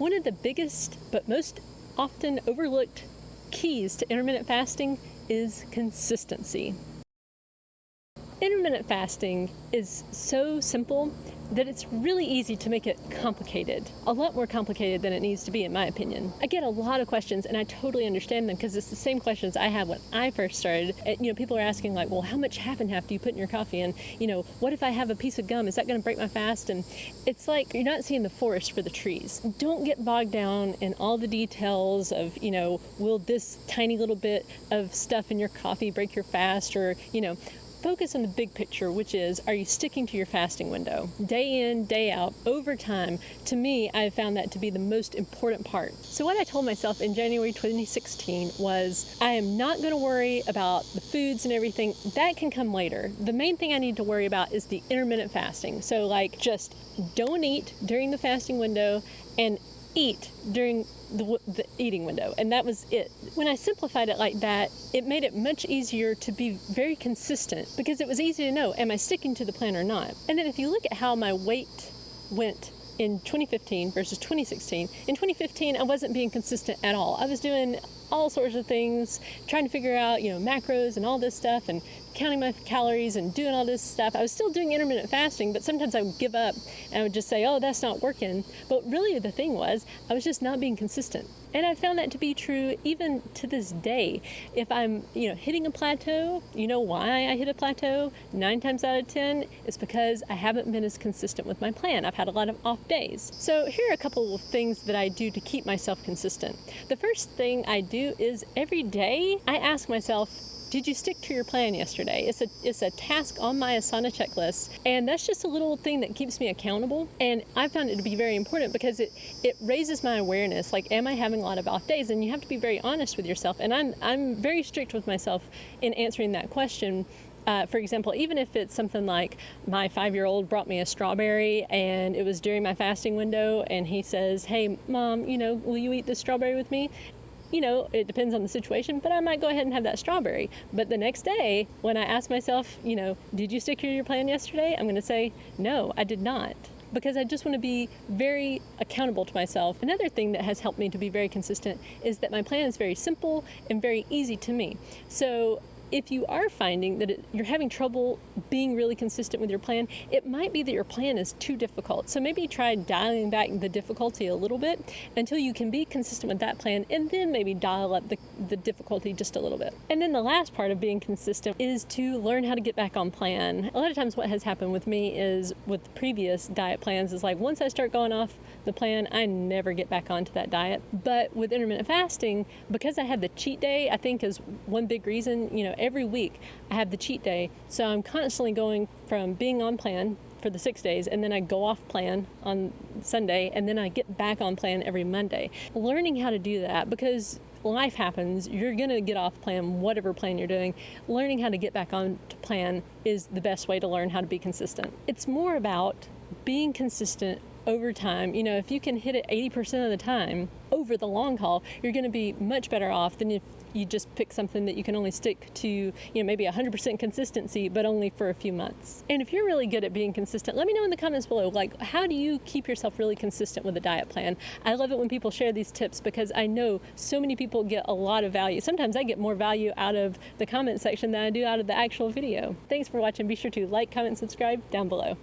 One of the biggest but most often overlooked keys to intermittent fasting is consistency. Intermittent fasting is so simple that it's really easy to make it complicated. A lot more complicated than it needs to be, in my opinion. I get a lot of questions, and I totally understand them because it's the same questions I had when I first started. People are asking like, well, how much half and half do you put in your coffee? And, what if I have a piece of gum? Is that going to break my fast? And it's like you're not seeing the forest for the trees. Don't get bogged down in all the details of, will this tiny little bit of stuff in your coffee break your fast? Or, focus on the big picture, which is, are you sticking to your fasting window? Day in, day out, over time. To me, I found that to be the most important part. So what I told myself in January 2016 was, I am not going to worry about the foods and everything. That can come later. The main thing I need to worry about is the intermittent fasting. So just don't eat during the fasting window and eat during the eating window, and that was it. When I simplified it like that, it made it much easier to be very consistent because it was easy to know, am I sticking to the plan or not? And then if you look at how my weight went in 2015 versus 2016, in 2015 I wasn't being consistent at all. I was doing all sorts of things, trying to figure out, macros and all this stuff, and counting my calories and doing all this stuff. I was still doing intermittent fasting, but sometimes I would give up and I would just say, oh, that's not working. But really the thing was, I was just not being consistent. And I found that to be true even to this day. If I'm, hitting a plateau, why I hit a plateau 9 times out of 10, it's because I haven't been as consistent with my plan. I've had a lot of off days. So here are a couple of things that I do to keep myself consistent. The first thing I do is every day I ask myself, did you stick to your plan yesterday? It's a task on my Asana checklist, and that's just a little thing that keeps me accountable. And I found it to be very important because it raises my awareness. Like, am I having a lot of off days? And you have to be very honest with yourself. And I'm very strict with myself in answering that question. For example, even if it's something like my 5-year-old brought me a strawberry and it was during my fasting window, and he says, hey, Mom, will you eat this strawberry with me? It depends on the situation, but I might go ahead and have that strawberry. But the next day, when I ask myself, did you stick to your plan yesterday? I'm going to say, no, I did not. Because I just want to be very accountable to myself. Another thing that has helped me to be very consistent is that my plan is very simple and very easy to me. So if you are finding that you're having trouble being really consistent with your plan, it might be that your plan is too difficult. So maybe try dialing back the difficulty a little bit until you can be consistent with that plan, and then maybe dial up the difficulty just a little bit. And then the last part of being consistent is to learn how to get back on plan. A lot of times what has happened with me is with previous diet plans is like once I start going off the plan, I never get back onto that diet. But with intermittent fasting, because I had the cheat day, I think is one big reason, every week I have the cheat day. So I'm constantly going from being on plan for the 6 days, and then I go off plan on Sunday, and then I get back on plan every Monday. Learning how to do that, because life happens, you're going to get off plan, whatever plan you're doing. Learning how to get back on to plan is the best way to learn how to be consistent. It's more about being consistent over time. If you can hit it 80% of the time over the long haul, you're going to be much better off than if you just pick something that you can only stick to, maybe 100% consistency, but only for a few months. And if you're really good at being consistent, let me know in the comments below, how do you keep yourself really consistent with a diet plan? I love it when people share these tips because I know so many people get a lot of value. Sometimes I get more value out of the comment section than I do out of the actual video. Thanks for watching. Be sure to like, comment, subscribe down below.